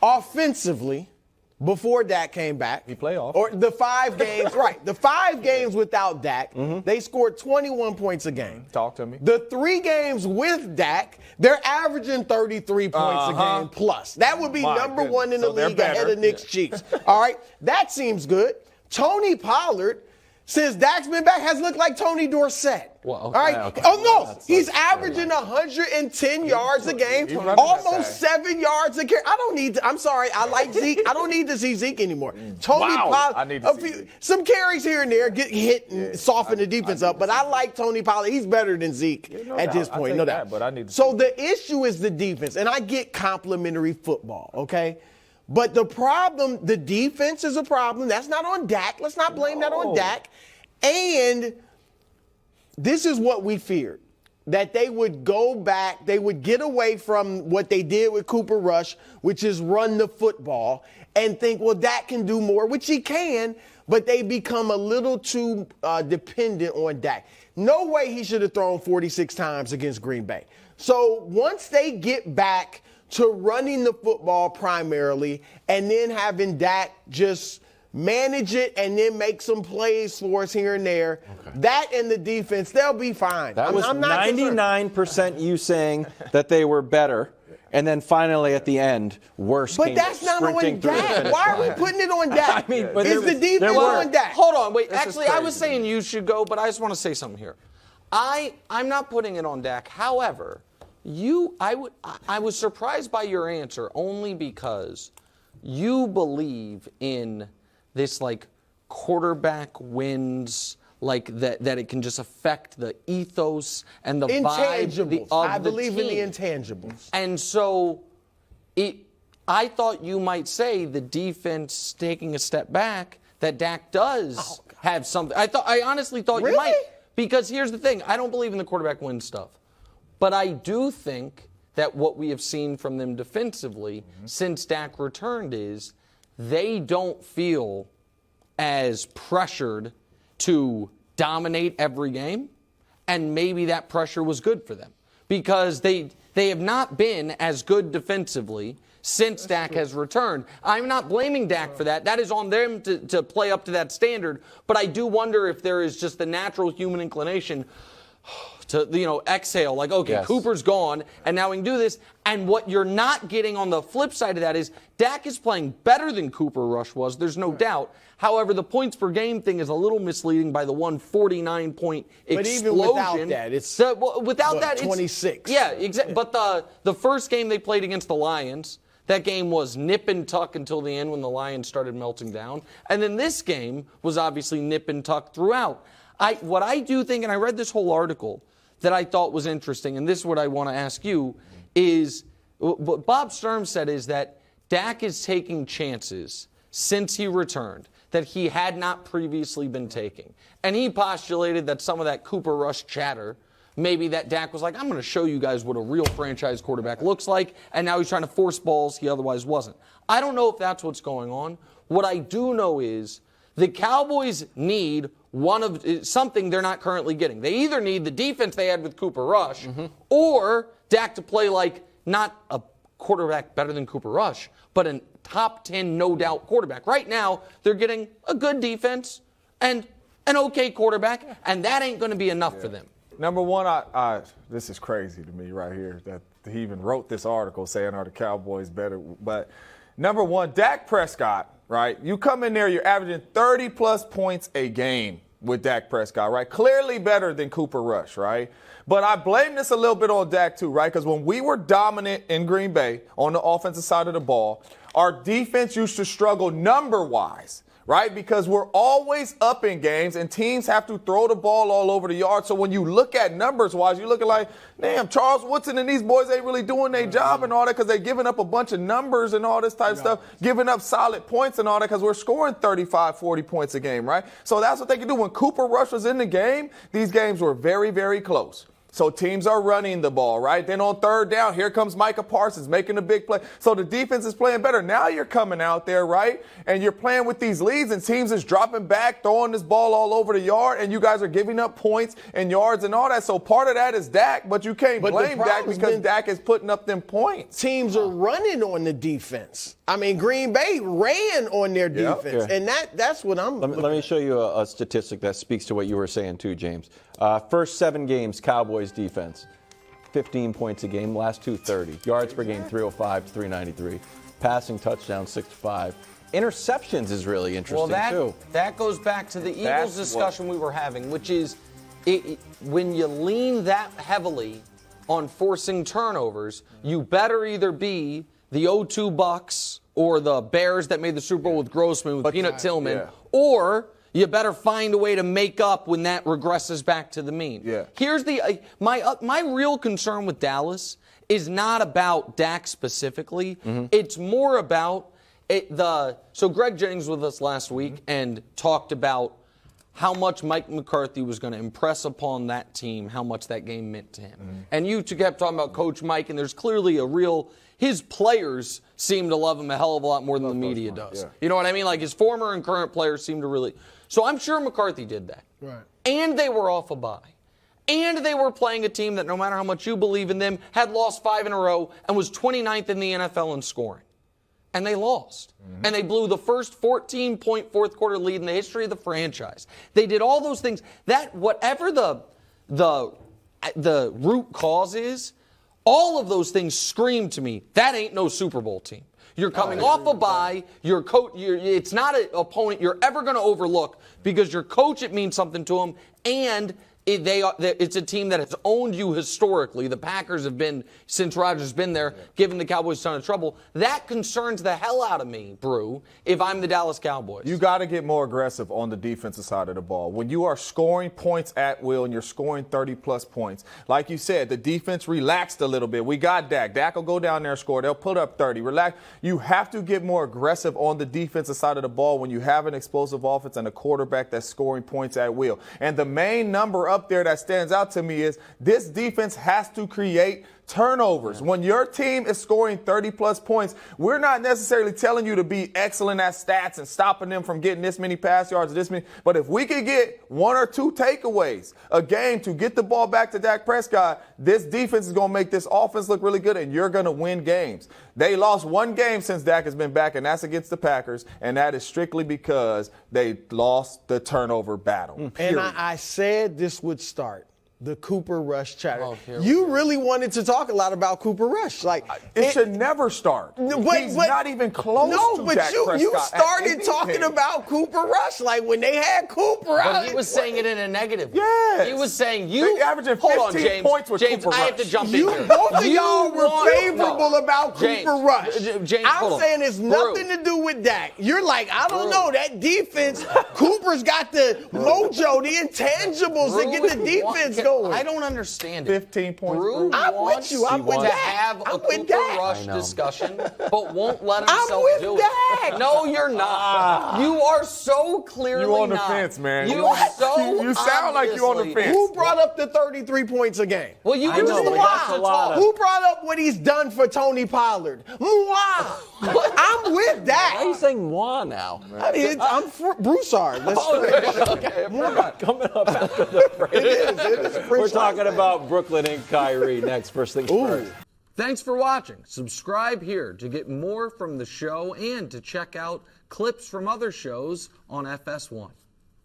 offensively, before Dak came back. He playoff. Or the 5 games, right. The 5 games without Dak, they scored 21 points a game. Talk to me. The 3 games with Dak, they're averaging 33 points a game plus. That would be number one in the league ahead of Nick's Chiefs. All right. That seems good. Tony Pollard, since Dak's been back, has looked like Tony Dorsett. Well, all right. okay. Oh, no. He's averaging 110 yards a game, almost 7 yards a carry. I don't need to. I'm sorry. I like Zeke. I don't need to see Zeke anymore. Tony Pollard, I need to see some carries here and there, get hit and soften the defense up. But I like Tony Pollard. He's better than Zeke at this point. No doubt. But I need to so the issue is the defense. And I get complimentary football, okay? But the problem, the defense is a problem. That's not on Dak. Let's not blame that on Dak. And this is what we feared, that they would go back, they would get away from what they did with Cooper Rush, which is run the football, and think, well, Dak can do more, which he can, but they become a little too dependent on Dak. No way he should have thrown 46 times against Green Bay. So once they get back to running the football primarily and then having Dak just manage it and then make some plays for us here and there, that and the defense, they'll be fine. That was 99% you saying that they were better. And then finally at the end, worse. But that's not on Dak. Why are we putting it on Dak? I mean, is the defense on Dak? Hold on, wait. Actually, I was saying you should go, but I just want to say something here. I'm not putting it on Dak. However, I was surprised by your answer only because you believe in this like quarterback wins, like that it can just affect the ethos and the vibe of the team. I believe in the intangibles. And so I thought you might say the defense taking a step back, that Dak does have something. I honestly thought you might. Because here's the thing, I don't believe in the quarterback win stuff. But I do think that what we have seen from them defensively since Dak returned is they don't feel as pressured to dominate every game, and maybe that pressure was good for them because they have not been as good defensively since Dak has returned. I'm not blaming Dak for that. That is on them to play up to that standard, but I do wonder if there is just the natural human inclination to, exhale, like, okay, yes, Cooper's gone, and now we can do this. And what you're not getting on the flip side of that is Dak is playing better than Cooper Rush was. There's no doubt. However, the points per game thing is a little misleading by the 149-point explosion. But even without that, it's without that, 26. Yeah, exactly. But the first game they played against the Lions, that game was nip and tuck until the end when the Lions started melting down. And then this game was obviously nip and tuck throughout. What I do think, and I read this whole article that I thought was interesting, and this is what I want to ask you, is what Bob Sturm said is that Dak is taking chances since he returned that he had not previously been taking. And he postulated that some of that Cooper Rush chatter, maybe that Dak was like, I'm going to show you guys what a real franchise quarterback looks like, and now he's trying to force balls he otherwise wasn't. I don't know if that's what's going on. What I do know is the Cowboys need something they're not currently getting. They either need the defense they had with Cooper Rush or Dak to play like not a quarterback better than Cooper Rush, but a top 10 no-doubt quarterback. Right now, they're getting a good defense and an okay quarterback, and that ain't going to be enough for them. Number one, this is crazy to me right here that he even wrote this article saying, are the Cowboys better? But number one, Dak Prescott, right? You come in there, you're averaging 30-plus points a game with Dak Prescott, right? Clearly better than Cooper Rush, right? But I blame this a little bit on Dak too, right? Because when we were dominant in Green Bay on the offensive side of the ball, our defense used to struggle number-wise, right? Because we're always up in games and teams have to throw the ball all over the yard. So when you look at numbers-wise, you're looking like, damn, Charles Woodson and these boys ain't really doing their job and all that because they're giving up a bunch of numbers and all this type of stuff, giving up solid points and all that because we're scoring 35, 40 points a game, right? So that's what they can do. When Cooper Rush was in the game, these games were very, very close. So teams are running the ball, right? Then on third down, here comes Micah Parsons making a big play. So the defense is playing better. Now you're coming out there, right? And you're playing with these leads and teams is dropping back, throwing this ball all over the yard, and you guys are giving up points and yards and all that. So part of that is Dak, but you can't blame Dak because Dak is putting up them points. Teams are running on the defense. I mean, Green Bay ran on their Yeah. defense, Yeah. and that's what I'm looking Let me at. show you a statistic that speaks to what you were saying too, James. First 7 games, Cowboys defense, 15 points a game. Last 2, 30. Yards per game, 305 to 393. Passing touchdowns, 6 to 5. Interceptions is really interesting too. That goes back to the Eagles That's discussion we were having, which is when you lean that heavily on forcing turnovers, you better either be the 0-2 Bucks or the Bears that made the Super Bowl with Grossman, with Peanut Tillman, or you better find a way to make up when that regresses back to the mean. Yeah. Here's the my real concern with Dallas is not about Dak specifically. It's more about so Greg Jennings was with us last week and talked about how much Mike McCarthy was going to impress upon that team, how much that game meant to him. And you two kept talking about Coach Mike, and there's clearly his players seem to love him a hell of a lot more than the media does. yeah. You know what I mean? Like his former and current players seem to really. So I'm sure McCarthy did that. Right. And they were off a bye. And they were playing a team that, no matter how much you believe in them, had lost 5 in a row and was 29th in the NFL in scoring. And they lost. And they blew the first 14-point fourth quarter lead in the history of the franchise. They did all those things. That whatever the root cause is, all of those things scream to me, that ain't no Super Bowl team. You're coming off a bye. It's not an opponent you're ever going to overlook because your coach, it means something to him, and it's a team that has owned you historically. The Packers have been, since Rodgers been there, giving the Cowboys a ton of trouble. That concerns the hell out of me, Brew, if I'm the Dallas Cowboys. You got to get more aggressive on the defensive side of the ball. When you are scoring points at will and you're scoring 30-plus points, like you said, the defense relaxed a little bit. We got Dak. Dak will go down there and score. They'll put up 30. Relax. You have to get more aggressive on the defensive side of the ball when you have an explosive offense and a quarterback that's scoring points at will. And the main number up there that stands out to me is this defense has to create turnovers. When your team is scoring 30-plus points, we're not necessarily telling you to be excellent at stats and stopping them from getting this many pass yards or this many. But if we could get 1 or 2 takeaways a game to get the ball back to Dak Prescott, this defense is going to make this offense look really good, and you're going to win games. They lost 1 game since Dak has been back, and that's against the Packers, and that is strictly because they lost the turnover battle. And I said this would start. The Cooper Rush chatter. Oh, You really wanted to talk a lot about Cooper Rush. It should never start. He's not even close to Dak Prescott. You at started anything. talking about Cooper Rush. Like when they had Cooper out. But he was saying it in a negative way. Yes. He was saying They averaging hold on, 15 James. points with James, Cooper I have to Rush. jump in here. Both of y'all were want- favorable no. about James, Cooper Rush. James, hold I'm on. saying it's nothing to do with Dak. You're like, I don't know, that defense, Cooper's got the mojo, the intangibles to get the defense going. I don't understand it. 15 points. Brew I'm with wants you. I'm with to Dak. have a I'm with Cooper Dak. Rush discussion, but won't let I'm himself with do Dak. it. No, you're not. You are so clearly You on the not. fence, man. You What? so You sound like you on the obviously- fence. Who brought up the 33 points a game? Well, you I know, the but that's why. a lot of- Who brought up what he's done for Tony Pollard? Mwah! I'm with Why are you that. saying moi now? I'm for Broussard. Let's Coming up after the break. It is. We're talking about Brooklyn and Kyrie next. First things first. Thanks for watching. Subscribe here to get more from the show and to check out clips from other shows on FS1.